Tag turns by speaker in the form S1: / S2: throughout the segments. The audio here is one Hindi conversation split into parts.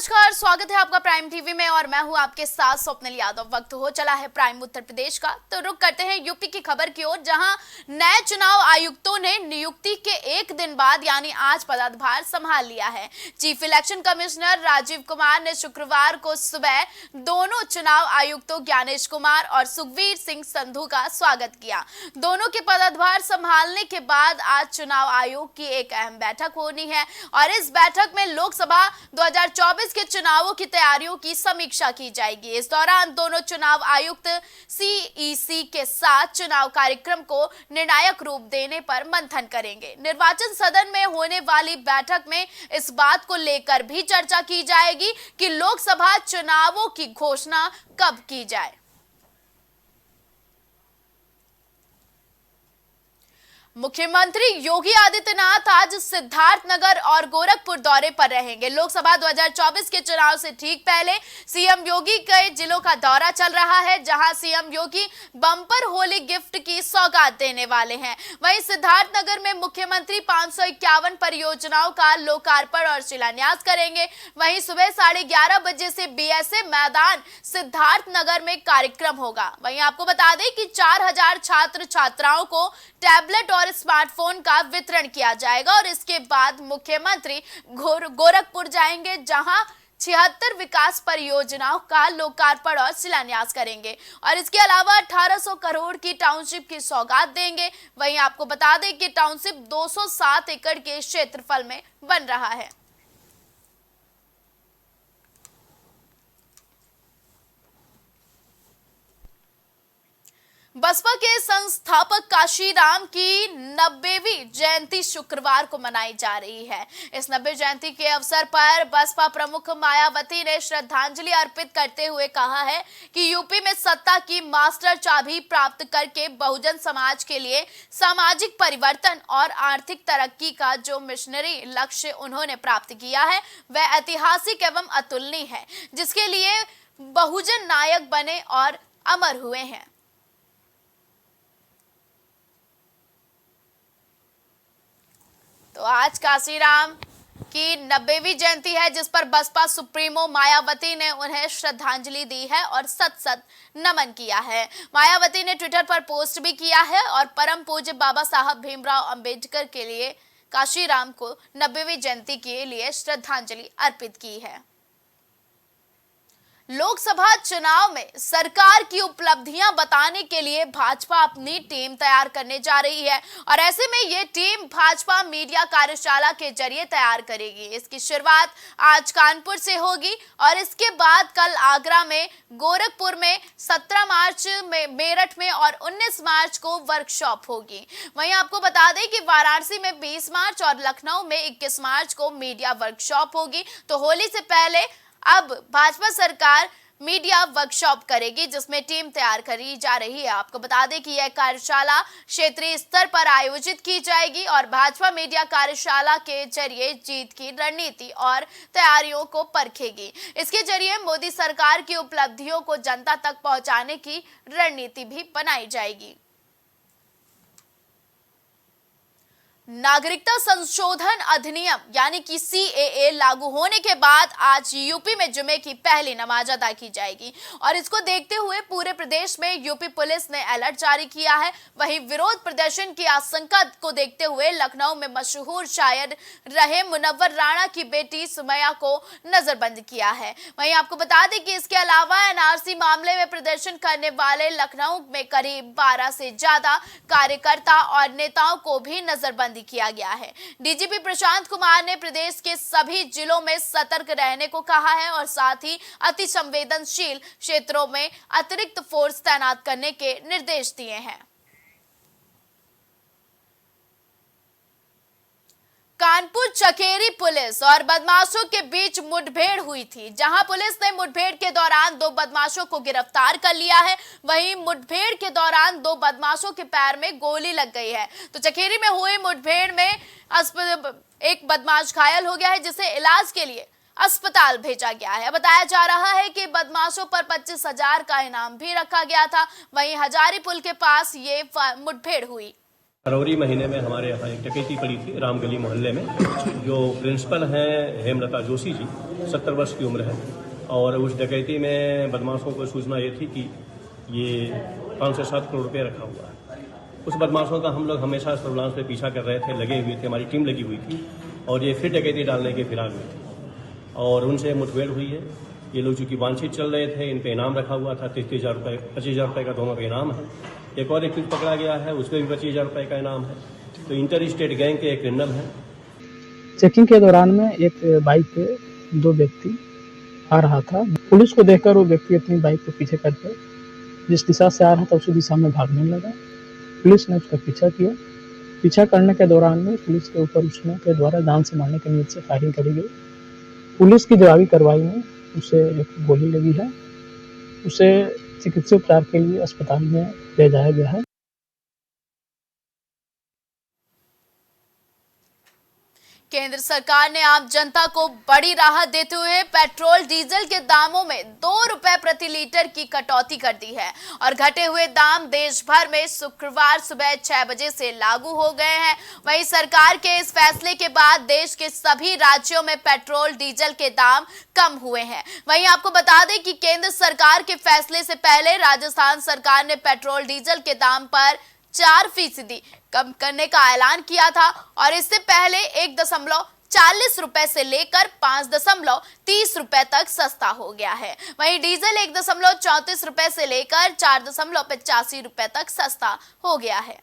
S1: नमस्कार, स्वागत है आपका प्राइम टीवी में और मैं हूं आपके साथ स्वप्निल यादव। वक्त हो चला है प्राइम उत्तर प्रदेश का, तो रुक करते हैं यूपी की खबर की ओर, जहां नए चुनाव आयुक्तों ने नियुक्ति के एक दिन बाद यानी आज पदभार संभाल लिया है। Chief election commissioner Rajeev Kumar ने शुक्रवार को सुबह दोनों चुनाव आयुक्तों ज्ञानेश कुमार और सुखवीर सिंह संधू का स्वागत किया। दोनों के पदभार संभालने के बाद आज चुनाव आयोग की एक अहम बैठक होनी है और इस बैठक में लोकसभा 2024 के चुनावों की तैयारियों की समीक्षा की जाएगी। इस दौरान दोनों चुनाव आयुक्त सीईसी के साथ चुनाव कार्यक्रम को निर्णायक रूप देने पर मंथन करेंगे। निर्वाचन सदन में होने वाली बैठक में इस बात को लेकर भी चर्चा की जाएगी कि लोकसभा चुनावों की घोषणा कब की जाए। मुख्यमंत्री योगी आदित्यनाथ आज सिद्धार्थनगर और गोरखपुर दौरे पर रहेंगे। लोकसभा 2024 के चुनाव से ठीक पहले सीएम योगी कई जिलों का दौरा चल रहा है, जहां सीएम योगी बम्पर होली गिफ्ट की सौगात देने वाले हैं। वहीं सिद्धार्थनगर में मुख्यमंत्री 551 परियोजनाओं का लोकार्पण और शिलान्यास करेंगे। वहीं सुबह 11:30 बजे से बीएसए मैदान सिद्धार्थनगर में कार्यक्रम होगा। वहीं आपको बता दें कि 4000 छात्र छात्राओं को टैबलेट और स्मार्टफोन का वितरण किया जाएगा और इसके बाद मुख्यमंत्री गोरखपुर जाएंगे, जहां 76 विकास परियोजनाओं का लोकार्पण और शिलान्यास करेंगे और इसके अलावा 1800 करोड़ की टाउनशिप की सौगात देंगे। वहीं आपको बता दें कि टाउनशिप 207 एकड़ के क्षेत्रफल में बन रहा है। बसपा के संस्थापक काशीराम की 90वीं जयंती शुक्रवार को मनाई जा रही है। इस 90वीं जयंती के अवसर पर बसपा प्रमुख मायावती ने श्रद्धांजलि अर्पित करते हुए कहा है कि यूपी में सत्ता की मास्टर चाबी प्राप्त करके बहुजन समाज के लिए सामाजिक परिवर्तन और आर्थिक तरक्की का जो मिशनरी लक्ष्य उन्होंने प्राप्त किया है वह ऐतिहासिक एवं अतुलनीय है, जिसके लिए बहुजन नायक बने और अमर हुए हैं। तो आज काशीराम की 90वीं जयंती है, जिस पर बसपा सुप्रीमो मायावती ने उन्हें श्रद्धांजलि दी है और सत नमन किया है। मायावती ने ट्विटर पर पोस्ट भी किया है और परम पूज्य बाबा साहब भीमराव अंबेडकर के लिए काशीराम को 90वीं जयंती के लिए श्रद्धांजलि अर्पित की है। लोकसभा चुनाव में सरकार की उपलब्धियां बताने के लिए भाजपा अपनी टीम तैयार करने जा रही है और ऐसे में ये टीम भाजपा मीडिया कार्यशाला के जरिए तैयार करेगी। इसकी शुरुआत आज कानपुर से होगी और इसके बाद कल आगरा में, गोरखपुर में, 17 मार्च में मेरठ में और 19 मार्च को वर्कशॉप होगी। वहीं आपको बता दें कि वाराणसी में 20 मार्च और लखनऊ में 21 मार्च को मीडिया वर्कशॉप होगी। तो होली से पहले अब भाजपा सरकार मीडिया वर्कशॉप करेगी, जिसमें टीम तैयार करी जा रही है। आपको बता दें कि यह कार्यशाला क्षेत्रीय स्तर पर आयोजित की जाएगी और भाजपा मीडिया कार्यशाला के जरिए जीत की रणनीति और तैयारियों को परखेगी। इसके जरिए मोदी सरकार की उपलब्धियों को जनता तक पहुंचाने की रणनीति भी बनाई जाएगी। नागरिकता संशोधन अधिनियम यानी कि सीएए लागू होने के बाद आज यूपी में जुमे की पहली नमाज अदा की जाएगी और इसको देखते हुए पूरे प्रदेश में यूपी पुलिस ने अलर्ट जारी किया है। वहीं विरोध प्रदर्शन की आशंका को देखते हुए लखनऊ में मशहूर शायर रहे मुनव्वर राणा की बेटी सुमैया को नजरबंद किया है। वहीं आपको बता दें कि इसके अलावा एनआरसी मामले में प्रदर्शन करने वाले लखनऊ में करीब 12 से ज्यादा कार्यकर्ता और नेताओं को भी नजरबंद किया गया है। डीजीपी प्रशांत कुमार ने प्रदेश के सभी जिलों में सतर्क रहने को कहा है और साथ ही अति संवेदनशील क्षेत्रों में अतिरिक्त फोर्स तैनात करने के निर्देश दिए हैं। कानपुर चकेरी पुलिस और बदमाशों के बीच मुठभेड़ हुई थी, जहां पुलिस ने मुठभेड़ के दौरान 2 बदमाशों को गिरफ्तार कर लिया है। वहीं मुठभेड़ के दौरान 2 बदमाशों के पैर में गोली लग गई है। तो चकेरी में हुई मुठभेड़ में एक बदमाश घायल हो गया है, जिसे इलाज के लिए अस्पताल भेजा गया है। बताया जा रहा है कि बदमाशों पर 25,000 का इनाम भी रखा गया था। वहीं हजारी पुल के पास ये मुठभेड़ हुई।
S2: फरवरी महीने में हमारे यहाँ एक डकैती पड़ी थी रामगली मोहल्ले में। जो प्रिंसिपल हैं हेमलता जोशी जी, 70 वर्ष की उम्र है, और उस डकैती में बदमाशों को सूचना ये थी कि ये 5 से 7 करोड़ रुपये रखा हुआ है। उस बदमाशों का हम लोग हमेशा सर्विलांस पे पीछा कर रहे थे, लगे हुए थे, हमारी टीम लगी हुई थी, और ये फिर डकैती डालने के फिराक में थे और उनसे मुठभेड़ हुई है। ये लोग चूँकि वांछित चल रहे थे, इन पे इनाम रखा हुआ था, 33,000 रुपये, 25,000 रुपये का दोनों का इनाम है। एक और एक पकड़ा गया है, उसमें भी 25,000 रुपये का इनाम है। तो इंटर स्टेट गैंग के एक क्रिमिनल है।
S3: चेकिंग के दौरान में एक बाइक पे 2 व्यक्ति आ रहा था। पुलिस को देखकर वो व्यक्ति अपनी बाइक को पीछे करके जिस दिशा से आ रहा था उसी दिशा में भागने लगा। पुलिस ने उसका पीछा किया। पीछा करने के दौरान में पुलिस के ऊपर उसके द्वारा जान से मारने के नीयत से फायरिंग करी गई। पुलिस की जवाबी कार्रवाई में उसे एक गोली लगी है। उसे चिकित्सा उपचार के लिए अस्पताल में ले जाया गया है।
S1: केंद्र सरकार ने आम जनता को बड़ी राहत देते हुए पेट्रोल डीजल के दामों में 2 रुपए प्रति लीटर की कटौती कर दी है और घटे हुए दाम देश भर में शुक्रवार सुबह 6 बजे से लागू हो गए हैं। वहीं सरकार के इस फैसले के बाद देश के सभी राज्यों में पेट्रोल डीजल के दाम कम हुए हैं। वहीं आपको बता दें कि केंद्र सरकार के फैसले से पहले राजस्थान सरकार ने पेट्रोल डीजल के दाम पर 4% कम करने का ऐलान किया था और इससे पहले 1.40 रुपए से लेकर 5.30 रुपए तक सस्ता हो गया है। वहीं डीजल 1.34 रुपए से लेकर 4.85 रुपए तक सस्ता हो गया है।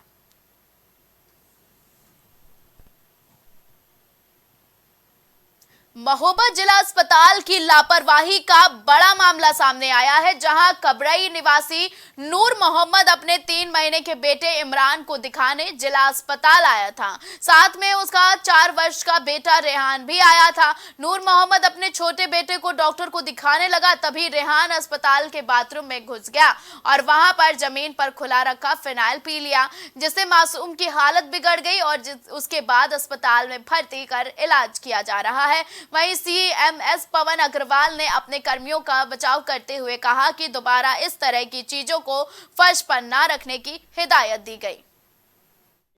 S1: महोबा जिला अस्पताल की लापरवाही का बड़ा मामला सामने आया है, जहां कबरई निवासी नूर मोहम्मद अपने 3 महीने के बेटे इमरान को दिखाने जिला अस्पताल आया था। साथ में उसका 4 वर्ष का बेटा रेहान भी आया था। नूर मोहम्मद अपने छोटे बेटे को डॉक्टर को दिखाने लगा, तभी रेहान अस्पताल के बाथरूम में घुस गया और वहां पर जमीन पर खुला रखा फिनाइल पी लिया, जिससे मासूम की हालत बिगड़ गई और उसके बाद अस्पताल में भर्ती कर इलाज किया जा रहा है। वहीं सीएमएस पवन अग्रवाल ने अपने कर्मियों का बचाव करते हुए कहा कि दोबारा इस तरह की चीजों को फर्श पर न रखने की हिदायत दी गई।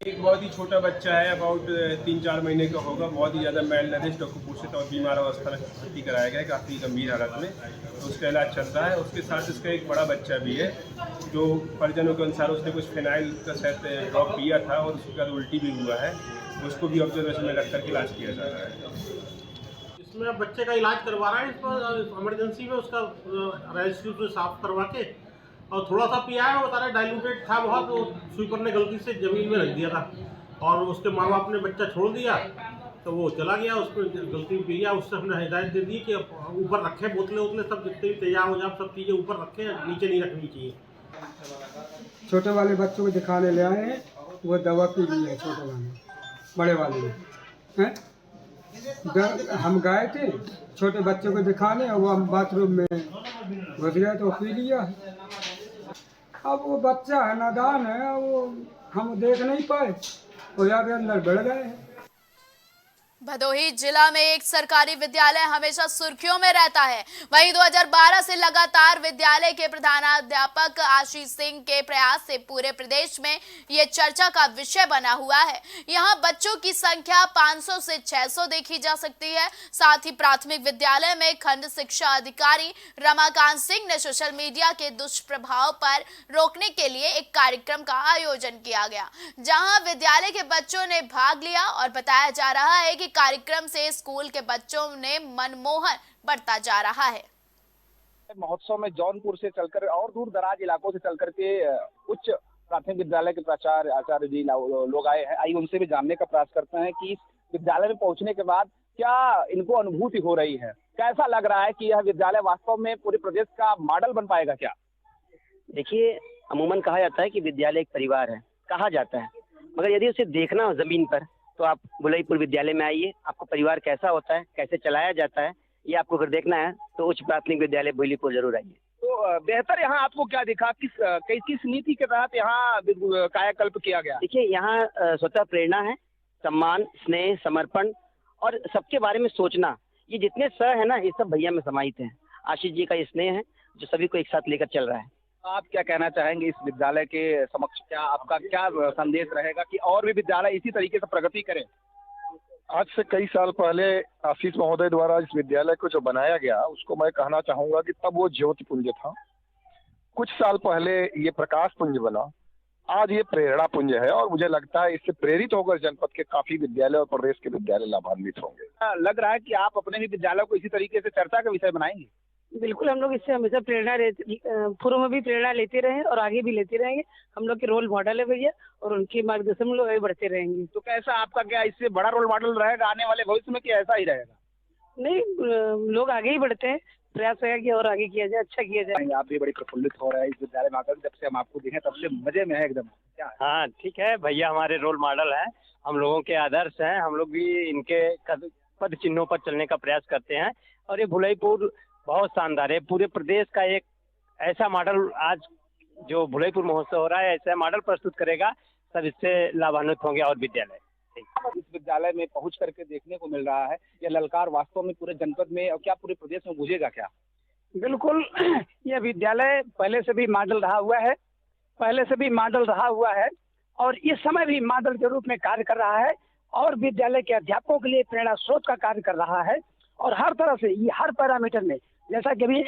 S4: एक बहुत ही छोटा बच्चा है, अबाउट 3-4 महीने का होगा, बहुत ही ज़्यादा मेल नरिश्ड और कुपोषित और बीमार अवस्था में भर्ती कराया गया है, काफ़ी गंभीर हालत में। तो उसका इलाज चल रहा है। उसके साथ उसका एक बड़ा बच्चा भी है, जो परिजनों के अनुसार उसने कुछ फिनाइल का शायद ड्रॉप पिया था और उसके बाद उल्टी भी हुआ है। उसको भी ऑब्जर्वेशन में रख करके इलाज किया जा रहा है।
S5: इसमें बच्चे का इलाज करवा रहा है, इस पर इमरजेंसी में उसका रजिस्ट्री से साफ करवा के, और थोड़ा सा पिया है, वो सारा डाइल्यूटेड था बहुत, तो स्वीपर ने गलती से जमीन में रख दिया था और उसके माँ बाप ने बच्चा छोड़ दिया तो वो चला गया, उसको गलती पी गया। उससे हमने हिदायत दे दी कि ऊपर रखें बोतलें सब, जितने भी तैयार हो जाए सब चीज़ें ऊपर रखें, नीचे नहीं रखनी चाहिए।
S6: छोटे वाले बच्चों को दिखाने ले आए हैं, वो दवा पी ली है छोटे वाले, बड़े वाले हैं। हम गए थे छोटे बच्चों को दिखाने और वो हम बाथरूम में घुस गए तो पी लिया। अब वो बच्चा है, नादान है, वो हम देख नहीं पाए, वो जाके अंदर बढ़ गए।
S1: भदोही जिला में एक सरकारी विद्यालय हमेशा सुर्खियों में रहता है। वहीं 2012 से लगातार विद्यालय के प्रधानाध्यापक आशीष सिंह के प्रयास से पूरे प्रदेश में ये चर्चा का विषय बना हुआ है। यहाँ बच्चों की संख्या 500 से 600 देखी जा सकती है। साथ ही प्राथमिक विद्यालय में खंड शिक्षा अधिकारी रमाकांत सिंह ने सोशल मीडिया के दुष्प्रभाव पर रोकने के लिए एक कार्यक्रम का आयोजन किया गया, जहाँ विद्यालय के बच्चों ने भाग लिया और बताया जा रहा है कि कार्यक्रम से स्कूल के बच्चों ने मनमोहन बढ़ता जा रहा है।
S7: महोत्सव में जौनपुर से चलकर और दूर दराज इलाकों से चलकर के उच्च प्राथमिक विद्यालय के प्राचार्य आचार्य जी लोग आए हैं। आइए उनसे भी जानने का प्रयास करते हैं कि इस विद्यालय में पहुंचने के बाद क्या इनको अनुभूति हो रही है, कैसा लग रहा है कि यह विद्यालय वास्तव में पूरे प्रदेश का मॉडल बन पाएगा क्या।
S8: देखिए, अमूमन कहा जाता है कि विद्यालय एक परिवार है, कहा जाता है, मगर यदि उसे देखना हो जमीन पर तो आप गुलईपुर विद्यालय में आइए। आपको परिवार कैसा होता है, कैसे चलाया जाता है, ये आपको अगर देखना है तो उच्च प्राथमिक विद्यालय बुलईपुर जरूर आइए।
S7: तो बेहतर यहाँ आपको क्या दिखा, किस नीति के तहत यहाँ कायाकल्प किया गया।
S8: देखिए, यहाँ स्वतः प्रेरणा है, सम्मान, स्नेह, समर्पण और सबके बारे में सोचना, ये जितने स है ना, ये सब भैया में समाहित हैं। आशीष जी का ये स्नेह है जो सभी को एक साथ लेकर चल रहा है।
S7: आप क्या कहना चाहेंगे इस विद्यालय के समक्ष, क्या आपका क्या संदेश रहेगा कि और भी विद्यालय इसी तरीके से प्रगति करें?
S9: आज से कई साल पहले आशीष महोदय द्वारा इस विद्यालय को जो बनाया गया उसको मैं कहना चाहूंगा कि तब वो ज्योति पुंज था। कुछ साल पहले ये प्रकाश पुंज बना, आज ये प्रेरणा पुंज है और मुझे लगता है इससे प्रेरित होकर जनपद के काफी विद्यालय और प्रदेश के विद्यालय लाभान्वित होंगे।
S7: लग रहा है कि आप अपने भी विद्यालय को इसी तरीके से चर्चा का विषय बनाएंगे।
S10: बिल्कुल, हम लोग इससे हमेशा पूर्व में भी प्रेरणा लेते रहे और आगे भी लेते रहेंगे। हम लोग के रोल मॉडल है भैया और उनके मार्गदर्शन में लोग आगे बढ़ते रहेंगे।
S7: तो कैसा आपका क्या इससे बड़ा रोल मॉडल रहेगा आने वाले भविष्य में कि ऐसा ही रहेगा?
S10: नहीं, लोग आगे ही बढ़ते हैं, प्रयास है कि और आगे किया जाए, अच्छा किया जाए।
S7: आप भी बड़ी प्रफुल्लित हो रहे हैं इस विद्यालय में आकर, जब से हम आपको देखें तब से मजे में है एकदम। क्या है?
S8: हाँ ठीक है, भैया हमारे रोल मॉडल है, हम लोगों के आदर्श हैं, हम लोग भी इनके पद चिन्हों पर चलने का प्रयास करते हैं। और ये भुलईपुर बहुत शानदार है, पूरे प्रदेश का एक ऐसा मॉडल आज जो भुलईपुर महोत्सव हो रहा है ऐसा मॉडल प्रस्तुत करेगा, सब इससे लाभान्वित होंगे और विद्यालय।
S7: इस विद्यालय में पहुंच करके देखने को मिल रहा है, यह ललकार वास्तव में पूरे जनपद में और क्या पूरे प्रदेश में गूंजेगा क्या?
S10: बिल्कुल, यह विद्यालय पहले से भी मॉडल रहा हुआ है और इस समय भी मॉडल के रूप में कार्य कर रहा है और विद्यालय के अध्यापकों के लिए प्रेरणा स्रोत का कार्य कर रहा है। और हर तरह से ये हर पैरामीटर में, जैसा कि अभी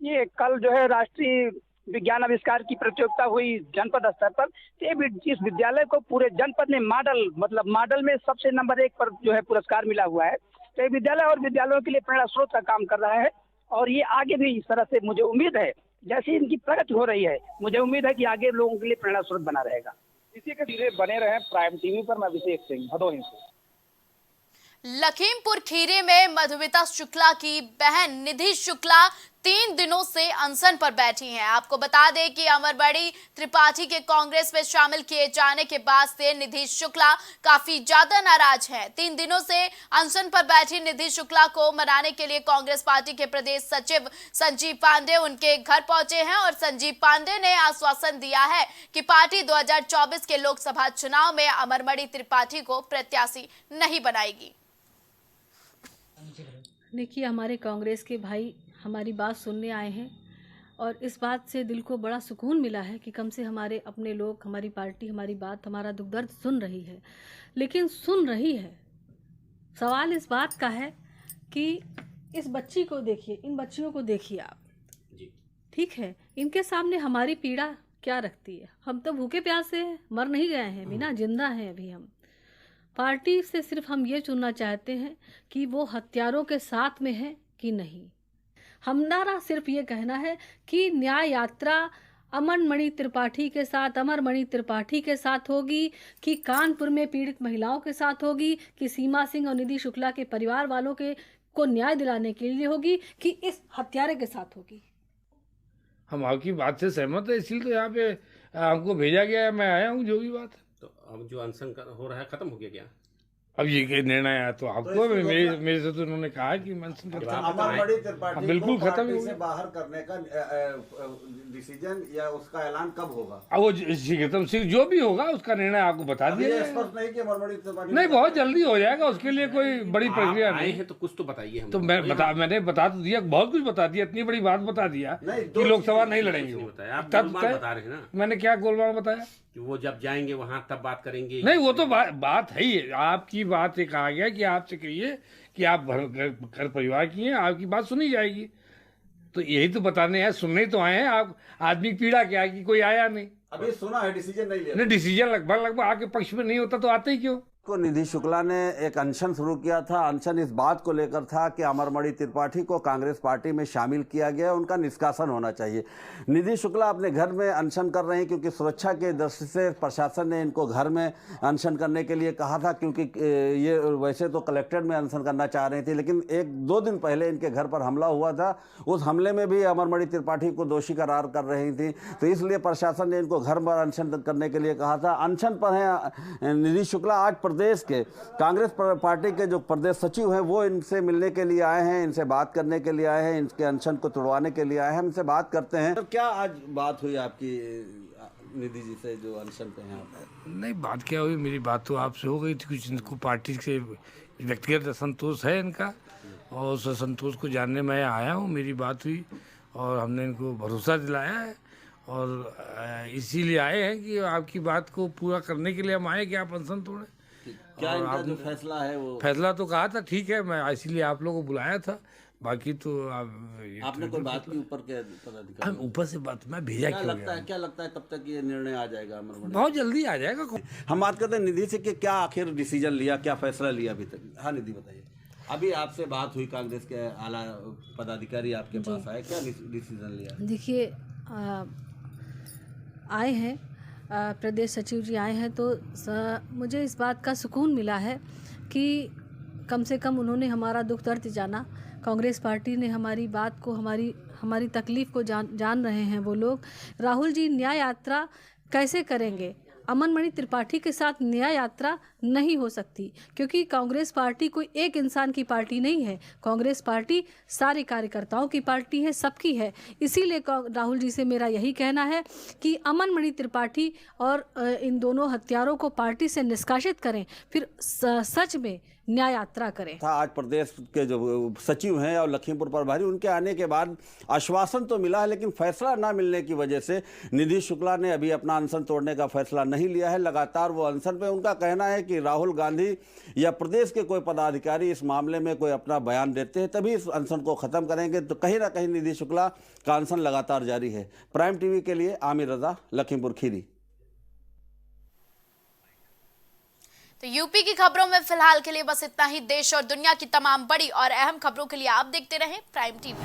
S10: ये कल जो है राष्ट्रीय विज्ञान आविष्कार की प्रतियोगिता हुई जनपद स्तर पर, इस विद्यालय को पूरे जनपद में मॉडल में सबसे नंबर 1 पर जो है पुरस्कार मिला हुआ है। तो ये विद्यालय और विद्यालयों के लिए प्रेरणा स्रोत का काम कर रहा है और ये आगे भी इस तरह से, मुझे उम्मीद है जैसे इनकी प्रगति हो रही है, मुझे उम्मीद है कि आगे लोगों के लिए प्रेरणा स्रोत बना रहेगा।
S7: इसी के सीधे बने रहे प्राइम टीवी पर। मैं अभिषेक सिंह, भदोही से।
S1: लखीमपुर खीरी में मधुमिता शुक्ला की बहन निधि शुक्ला 3 दिनों से अनशन पर बैठी हैं। आपको बता दें कि अमरबड़ी त्रिपाठी के कांग्रेस में शामिल किए जाने के बाद से निधि शुक्ला काफी ज्यादा नाराज हैं। 3 दिनों से अनशन पर बैठी निधि शुक्ला को मनाने के लिए कांग्रेस पार्टी के प्रदेश सचिव संजीव पांडे उनके घर पहुंचे हैं और संजीव पांडे ने आश्वासन दिया है कि पार्टी 2024 के लोकसभा चुनाव में अमरबड़ी त्रिपाठी को प्रत्याशी नहीं बनाएगी।
S11: देखिए, हमारे कांग्रेस के भाई हमारी बात सुनने आए हैं और इस बात से दिल को बड़ा सुकून मिला है कि कम से हमारे अपने लोग, हमारी पार्टी हमारी बात, हमारा दुख दर्द सुन रही है। लेकिन सुन रही है, सवाल इस बात का है कि इस बच्ची को देखिए, इन बच्चियों को देखिए आप जी, ठीक है, इनके सामने हमारी पीड़ा क्या रखती है। हम तो भूखे प्यासे मर नहीं गए हैं, बिना जिंदा हैं अभी हम। पार्टी से सिर्फ हम ये चुनना चाहते हैं कि वो हत्यारों के साथ में है कि नहीं। हमारा सिर्फ ये कहना है कि न्याय यात्रा अमरमणि त्रिपाठी के साथ, अमरमणि त्रिपाठी के साथ होगी, कि कानपुर में पीड़ित महिलाओं के साथ होगी, कि सीमा सिंह और निधि शुक्ला के परिवार वालों को न्याय दिलाने के लिए होगी, कि इस हत्यारे के साथ होगी।
S12: हम आपकी बात से सहमत है, इसलिए तो यहाँ पे हमको भेजा गया है, मैं आया हूँ। जो भी बात है,
S13: तो अब जो अनशन हो रहा है खत्म हो गया क्या?
S12: अब ये निर्णय आया तो आपको, मेरे से तो उन्होंने कहा कि अनशन
S14: अमरमणि त्रिपाठी
S12: बिल्कुल खत्म
S14: से बाहर करने का डिसीजन या उसका ऐलान कब होगा?
S12: अब वो शीघ्रतम शीघ्र जो भी होगा उसका निर्णय आपको बता दिया जाएगा।
S14: स्पष्ट नहीं कि अमरमणि त्रिपाठी
S12: नहीं, बहुत जल्दी हो जाएगा, उसके लिए कोई बड़ी प्रक्रिया नहीं है।
S13: तो कुछ तो बताइए।
S12: तो मैंने बता तो दिया, बहुत कुछ बता दिया, इतनी बड़ी बात बता दिया कि लोकसभा नहीं लड़ेंगे।
S13: तब बता रहे हैं ना,
S12: मैंने क्या गोलमाल बताया
S13: कि वो जब जाएंगे वहां तब बात करेंगे।
S12: नहीं, वो तो बात है ही, आपकी बात एक आ गया कि आपसे कहिए कि आप घर परिवार की हैं, आपकी बात सुनी जाएगी। तो यही तो बताने हैं, सुनने तो आए हैं। आप आदमी पीड़ा क्या कि कोई आया नहीं,
S14: अभी सुना है, डिसीजन नहीं लिया।
S12: नहीं, डिसीजन लगभग आपके पक्ष में नहीं होता तो आते ही क्यों?
S14: को निधि शुक्ला ने एक अनशन शुरू किया था। अनशन इस बात को लेकर था कि अमरमणि त्रिपाठी को कांग्रेस पार्टी में शामिल किया गया, उनका निष्कासन होना चाहिए। निधि शुक्ला अपने घर में अनशन कर रहे हैं क्योंकि सुरक्षा के दृष्टि से प्रशासन ने इनको घर में अनशन करने के लिए कहा था, क्योंकि ये वैसे तो कलेक्ट्रेट में अनशन करना चाह रही थी, लेकिन 1-2 दिन पहले इनके घर पर हमला हुआ था। उस हमले में भी अमरमणि त्रिपाठी को दोषी करार कर रही थी, तो इसलिए प्रशासन ने इनको घर पर अनशन करने के लिए कहा था। अनशन पर है निधि शुक्ला। आज प्रदेश के कांग्रेस पार्टी के जो प्रदेश सचिव हैं वो इनसे मिलने के लिए आए हैं, इनसे बात करने के लिए आए हैं, इनके अनशन को तुड़वाने के लिए आए हैं। इनसे बात करते हैं। तो क्या आज बात हुई आपकी निधि जी से जो अनशन पे हैं?
S12: नहीं, बात क्या हुई, मेरी बात तो आपसे हो गई थी। कुछ इनको पार्टी से व्यक्तिगत असंतोष है इनका, और उस असंतोष को जानने में आया हूँ। मेरी बात हुई और हमने इनको भरोसा दिलाया है और इसीलिए आए हैं कि आपकी बात को पूरा करने के लिए हम आए कि आप अनशन तोड़ें।
S14: क्या इनका जो फैसला है वो
S12: फैसला तो कहा था ठीक है, मैं इसीलिए आप लोगों को बुलाया था, बाकी तो
S14: आपने कोई बात की ऊपर के पदाधिकारी?
S12: ऊपर से बात मैं भेजा
S14: क्या लगता है कब तक ये निर्णय आ जाएगा?
S12: बहुत जल्दी आ जाएगा।
S14: हम बात करते हैं निधि से कि क्या आखिर डिसीजन लिया, क्या फैसला लिया अभी तक? हाँ निधि बताइए, अभी आपसे बात हुई, कांग्रेस के आला पदाधिकारी आपके पास आए, क्या डिसीजन लिया?
S11: देखिए आए हैं प्रदेश सचिव जी आए हैं, तो मुझे इस बात का सुकून मिला है कि कम से कम उन्होंने हमारा दुख दर्द जाना। कांग्रेस पार्टी ने हमारी बात को, हमारी तकलीफ़ को जान रहे हैं वो लोग। राहुल जी न्याय यात्रा कैसे करेंगे? अमन मणि त्रिपाठी के साथ न्याय यात्रा नहीं हो सकती, क्योंकि कांग्रेस पार्टी कोई एक इंसान की पार्टी नहीं है। कांग्रेस पार्टी सारे कार्यकर्ताओं की पार्टी है, सबकी है। इसीलिए राहुल जी से मेरा यही कहना है कि अमन मणि त्रिपाठी और इन दोनों हत्यारों को पार्टी से निष्कासित करें, फिर सच में न्याय यात्रा करें।
S14: था आज प्रदेश के जो सचिव हैं और लखीमपुर प्रभारी, उनके आने के बाद आश्वासन तो मिला है, लेकिन फैसला ना मिलने की वजह से निधि शुक्ला ने अभी अपना अनशन तोड़ने का फैसला नहीं लिया है। लगातार वो अनशन पे, उनका कहना है कि राहुल गांधी या प्रदेश के कोई पदाधिकारी इस मामले में कोई अपना बयान देते हैं तभी इस अनशन को खत्म करेंगे। तो कहीं ना कहीं निधि शुक्ला का अनशन लगातार जारी है। प्राइम टीवी के लिए आमिर रजा, लखीमपुर खीरी।
S1: तो यूपी की खबरों में फिलहाल के लिए बस इतना ही। देश और दुनिया की तमाम बड़ी और अहम खबरों के लिए आप देखते रहें प्राइम टीवी।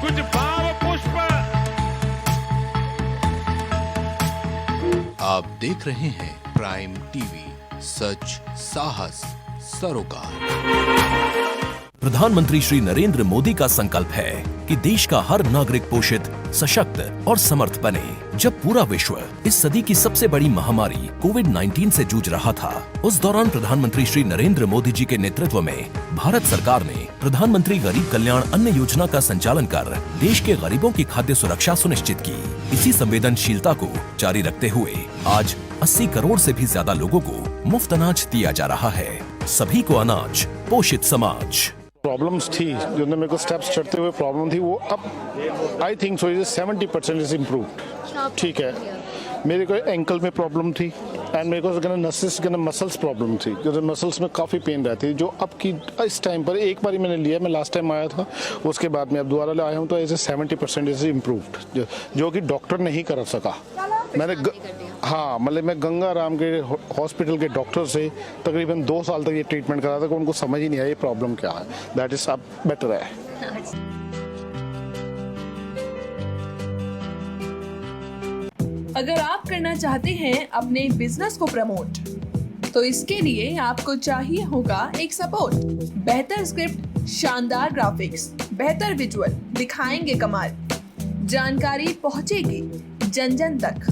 S15: कुछ भाव पुष्प। आप देख रहे हैं प्राइम टीवी, सच साहस सरोकार।
S16: प्रधानमंत्री श्री नरेंद्र मोदी का संकल्प है कि देश का हर नागरिक पोषित, सशक्त और समर्थ बने। जब पूरा विश्व इस सदी की सबसे बड़ी महामारी कोविड-19 से जूझ रहा था, उस दौरान प्रधानमंत्री श्री नरेंद्र मोदी जी के नेतृत्व में भारत सरकार ने प्रधानमंत्री गरीब कल्याण अन्न योजना का संचालन कर देश के गरीबों की खाद्य सुरक्षा सुनिश्चित की। इसी संवेदनशीलता को जारी रखते हुए आज 80 करोड़ से भी ज्यादा लोगों को मुफ्त अनाज दिया जा रहा है। सभी को अनाज, पोषित समाज।
S17: प्रॉब्लम्स थी जो मेरे को स्टेप्स चढ़ते हुए प्रॉब्लम थी, वो अब I think so 70% is improved. ठीक है, मेरे को एंकल में प्रॉब्लम थी एंड मेरे को मसल्स प्रॉब्लम थी, क्योंकि मसल्स में काफ़ी पेन रहती है, जो अब की इस टाइम पर एक बार मैंने लिया, मैं लास्ट टाइम आया था, उसके बाद मैं अब दोबारा आया हूँ, तो ऐसे 70% इज इम्प्रूव्ड, जो कि डॉक्टर नहीं कर सका। मैंने हाँ, मतलब मैं गंगा राम के हॉस्पिटल के डॉक्टर से तकरीबन 2 साल तक ये ट्रीटमेंट करा था, कि उनको समझ ही नहीं आया ये प्रॉब्लम क्या है। दैट इज अब बेटर है।
S18: अगर आप करना चाहते हैं अपने बिजनेस को प्रमोट, तो इसके लिए आपको चाहिए होगा एक सपोर्ट। बेहतर स्क्रिप्ट, शानदार ग्राफिक्स, बेहतर विजुअल, दिखाएंगे कमाल, जानकारी पहुंचेगी जन जन तक,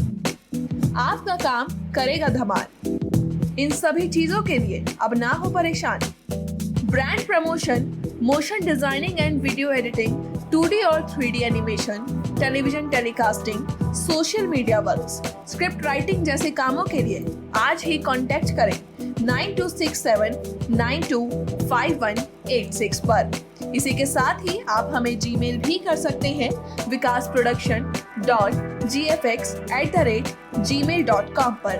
S18: आपका काम करेगा धमाल। इन सभी चीजों के लिए अब ना हो परेशान। Brand promotion, motion designing and video editing, 2D और 3D animation, television telecasting, social media works, script writing जैसे कामों के लिए आज ही कांटेक्ट करें 9267925186 पर। इसी के साथ ही आप हमें जीमेल भी कर सकते हैं vikasproduction.gfx@gmail.com पर।